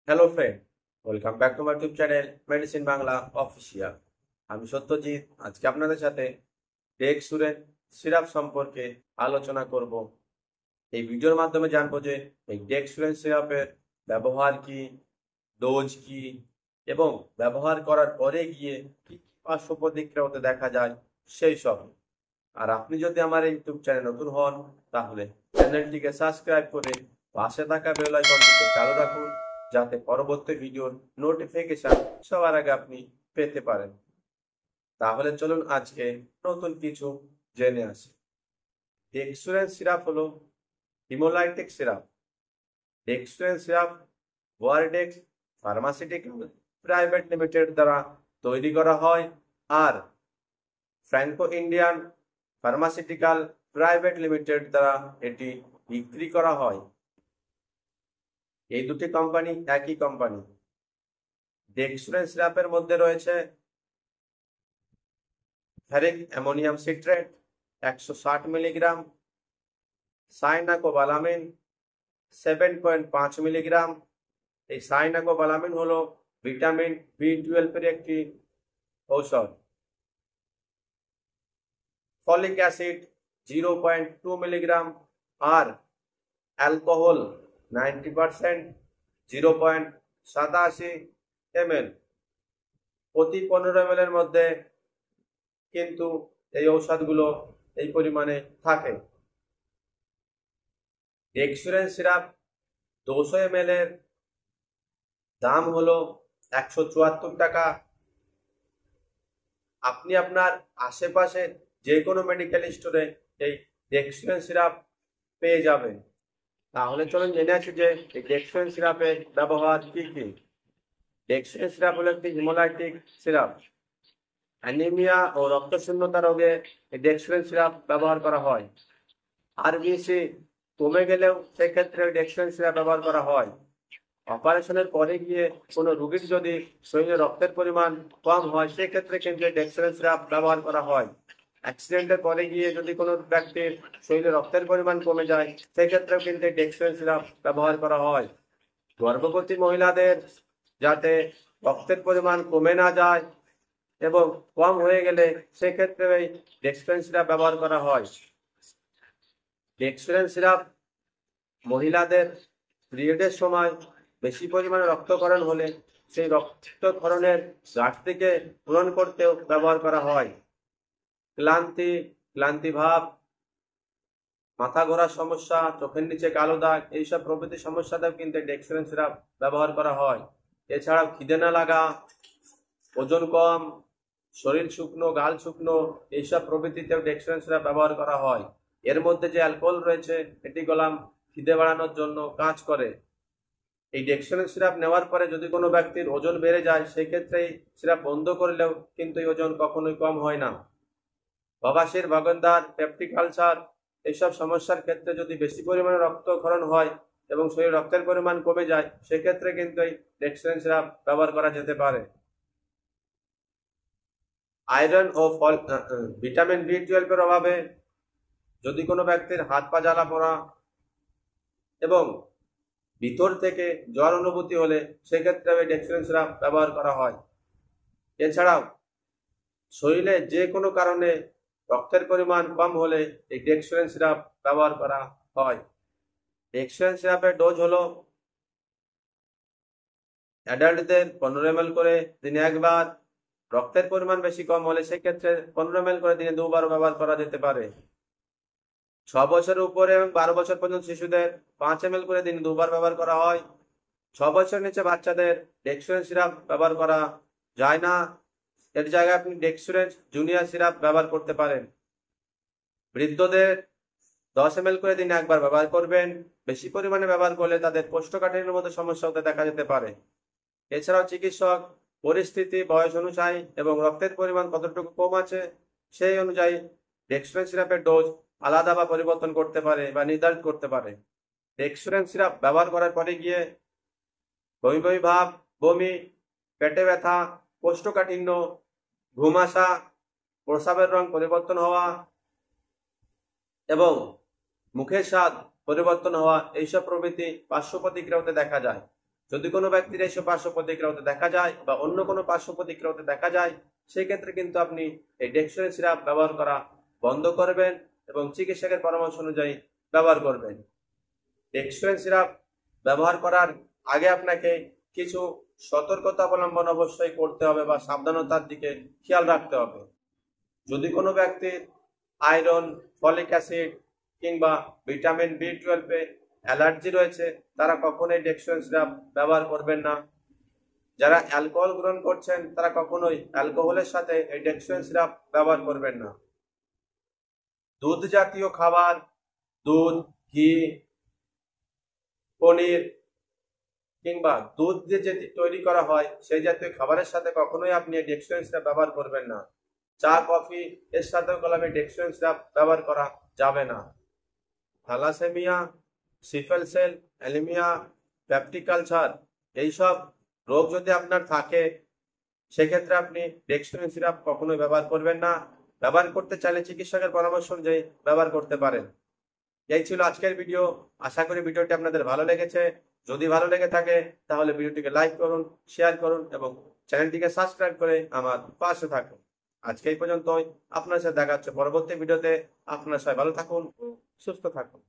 Hello friend, welcome back to my YouTube channel medicine Bangla official. আমি সত্যজিৎ। আজকে আপনাদের সাথে ডেক্সুরেন সিরাপ সম্পর্কে আলোচনা করব। এই ভিডিওর মাধ্যমে জানবো যে এই ডেক্সুরেন সিরাপের ব্যবহার কি, ডোজ কি, এবং ব্যবহার করার পরে গিয়ে কি কি পার্শ্ব প্রতিক্রিয়া হতে দেখা যায় সেই সব। আর আপনি যদি আমার এই ইউটিউব চ্যানেল নতুন হন, তাহলে চ্যানেলটিকে সাবস্ক্রাইব করে পাশে থাকা বেল আইকনটিকে চালু রাখুন, যাতে পরবর্তী ভিডিওর নোটিফিকেশন সবার আগে আপনি পেতে পারেন। তাহলে চলুন আজকে নতুন কিছু জেনে আসি। ডেক্সুরেন সিরাপ হলো haemolytic syrup. Dexorange syrup Wardex pharmaceutical private limited দ্বারা তৈরি করা হয়, আর Franco Indian pharmaceutical private limited দ্বারা এটি বিক্রি করা হয়। এই দুটি কোম্পানি একই কোম্পানি। ডেক্সুরেন সিরাপের মধ্যে রয়েছে ferric ammonium citrate 160 milligram, cyanocobalamin 7.5 milligram. এই সাইনাকোবালামিন হলো ভিটামিন B12 এর একটি ঔষধ। ফলিক অ্যাসিড 0.2 মিলিগ্রাম, আর অ্যালকোহল 90% 0.87 ml প্রতি 15 ml এর মধ্যে কিন্তু এই ঔষধগুলো এই পরিমাণে থাকে। ডেক্সুরেন সিরাপ 200 ml এর দাম হলো 174 টাকা। আপনি আপনার আশেপাশে যে কোনো মেডিকেল স্টোরে এই ডেক্সুরেন সিরাপ পেয়ে যাবেন। তাহলে চলুন জেনে আছি যে এই ডেক্সুরেন সিরাপের ব্যবহার কি কি। ডেক্সুরেন সিরাপ হলো একটি হিমোলাইটিক সিরাপ। অ্যানিমিয়া ও রক্তশূন্যতা রোগে এই ডেক্সুরেন সিরাপ ব্যবহার করা হয়। আরবিসি কমে গেলেও সেক্ষেত্রে ডেক্সুরেন সিরাপ ব্যবহার করা হয়। অপারেশনের পরে গিয়ে কোনো রোগীর যদি শরীরে রক্তের পরিমাণ কম হয়, সেক্ষেত্রে কিন্তু ডেক্সুরেন সিরাপ ব্যবহার করা হয়। অ্যাক্সিডেন্টের পরে গিয়ে যদি কোনো ব্যক্তির শরীরে রক্তের পরিমাণ কমে যায়, সেক্ষেত্রেও কিন্তু ডেক্সুরেন সিরাপ ব্যবহার করা হয়। গর্ভবতী মহিলাদের যাতে রক্তের পরিমাণ কমে না যায় এবং কম হয়ে গেলে সেক্ষেত্রে এই ডেক্সুরেন সিরাপ ব্যবহার করা হয়। ডেক্সুরেন সিরাপ মহিলাদের পিরিয়ডের সময় বেশি পরিমাণে রক্তক্ষরণ হলে সেই রক্তক্ষরণের ঘাটতিকে পূরণ করতেও ব্যবহার করা হয়। ক্লান্তি ভাব, মাথা ঘোরার সমস্যা, চোখের নিচে কালো দাগ, এইসব প্রভৃতি সমস্যাতেও কিন্তু ডেক্সুরেন সিরাপ ব্যবহার করা হয়। এছাড়াও খিদে না লাগা, ওজন কম, শরীর শুকনো, গাল শুকনো, এইসব প্রভৃতিতেও ডেক্সুরেন সিরাপ ব্যবহার করা হয়। এর মধ্যে যে অ্যালকোহল রয়েছে, এটি গলাম খিদে বাড়ানোর জন্য কাজ করে। এই ডেক্সুরেন সিরাপ নেওয়ার পরে যদি কোনো ব্যক্তির ওজন বেড়ে যায়, সেক্ষেত্রে সিরাপ বন্ধ করলেও কিন্তু এই ওজন কখনোই কম হয় না। ববাসির, বাগন্দার, পেপটিক আলসার এইসব সমস্যার ক্ষেত্রে যদি বেশি পরিমাণে রক্তক্ষরণ হয় এবং শরীরে রক্তের পরিমাণ কমে যায়, সেক্ষেত্রে কিন্তু এই ডেক্সুরেন সিরাপ ব্যবহার করা যেতে পারে। আয়রন ও ভিটামিন B12 এর অভাবে যদি কোনো ব্যক্তির হাত পা জ্বালা পোড়া এবং ভিতর থেকে জ্বর অনুভূতি হলে, সেক্ষেত্রে এই ডেক্সুরেন সিরাপ ব্যবহার করা হয়। এছাড়াও শরীরে যে কোনো কারণে রক্তের পরিমাণ কম হলে এই ডেক্সুরেন সিরাপ ব্যবহার করা হয়। ডেক্সুরেন সিরাপের ডোজ হলো অ্যাডাল্টদের 15 ml করে দিনে একবার। রক্তের পরিমাণ বেশি কম হলে সেক্ষেত্রে 15 ml করে দিনে দুবার ব্যবহার করা যেতে পারে। 6 বছরের উপরে এবং 12 বছর পর্যন্ত শিশুদের 5 ml করে দিনে দুবার ব্যবহার করা হয়। 6 বছর নিচে বাচ্চাদের ডেক্সুরেন সিরাপ ব্যবহার করা যায় না। এর জায়গায় আপনি ডেক্সুরেন জুনিয়র সিরাপ ব্যবহার করতে পারেন। বৃদ্ধদের 10 ml করে দিনে একবার ব্যবহার করবেন। বেশি পরিমাণে ব্যবহার করলে তাদের কোষ্ঠকাঠিন্যের মতো সমস্যা হতে দেখা যেতে পারে। এছাড়াও চিকিৎসক পরিস্থিতি, বয়স অনুযায়ী এবং রক্তের পরিমাণ কতটুকু কম আছে সেই অনুযায়ী ডেক্সুরেন সিরাপের ডোজ আলাদা বা পরিবর্তন করতে পারে বা নির্ধারিত করতে পারে। ডেক্সুরেন সিরাপ ব্যবহার করার পরে গিয়ে বমি বমি ভাব, বমি, পেটে ব্যথা, কোষ্ঠকাঠিন্য, ঘুম আসা, প্রস্রাবের রং পরিবর্তন হওয়া এবং মুখের স্বাদ পরিবর্তন হওয়া, এইসব প্রভৃতি পার্শ্ব প্রতিক্রিয়া হতে দেখা যায়। যদি কোনো ব্যক্তির এইসব পার্শ্ব প্রতিক্রিয়া হতে দেখা যায় বা অন্য কোনো পার্শ্ব প্রতিক্রিয়া হতে দেখা যায়, সেক্ষেত্রে কিন্তু আপনি এই ডেক্সুরেন সিরাপ ব্যবহার করা বন্ধ করবেন এবং চিকিৎসকের পরামর্শ অনুযায়ী ব্যবহার করবেন। ডেক্সুরেন সিরাপ ব্যবহার করার আগে আপনাকে কিছু সতর্কতা অবলম্বন অবশ্যই করতে হবে বা সাবধানতার দিকে খেয়াল রাখতে হবে। যদি কোনো ব্যক্তির আয়রন, ফলিক অ্যাসিড কিংবা ভিটামিন B12 অ্যালার্জি রয়েছে, তারা কখনোই ডেক্সুরেন সিরাপ ব্যবহার করবেন না। যারা অ্যালকোহল গ্রহণ করছেন, তারা কখনোই অ্যালকোহলের সাথে এই ডেক্সুরেন সিরাপ ব্যবহার করবেন না। দুধ জাতীয় খাবার, দুধ, ঘি, পনির কিংবা দুধ দিয়ে যেটি তৈরি করা হয় সেই জাতীয় খাবারের সাথে কখনোই আপনি ডেক্সুরেন সিরাপ ব্যবহার করবেন না। চা, কফি এর সাথেও কলমে ডেক্সুরেন সিরাপ ব্যবহার করা যাবে না। Thalassaemia, sickle cell anaemia, peptic ulcer এইসব রোগ যদি আপনার থাকে, সেক্ষেত্রে আপনি ডেক্সুরেন সিরাপ কখনোই ব্যবহার করবেন না। ব্যবহার করতে চাইলে চিকিৎসকের পরামর্শ অনুযায়ী ব্যবহার করতে পারেন। এই ছিল আজকের ভিডিও। আশা করি ভিডিওটি আপনাদের ভালো লেগেছে। যদি ভালো লেগে থাকে তাহলে ভিডিওটিকে লাইক করুন, শেয়ার করুন এবং চ্যানেলটিকে সাবস্ক্রাইব করে আমার পাশে থাকুন। আজকে এই পর্যন্তই। আপনার সাথে দেখা হচ্ছে পরবর্তী ভিডিওতে। আপনারা সবাই ভালো থাকুন, সুস্থ থাকুন।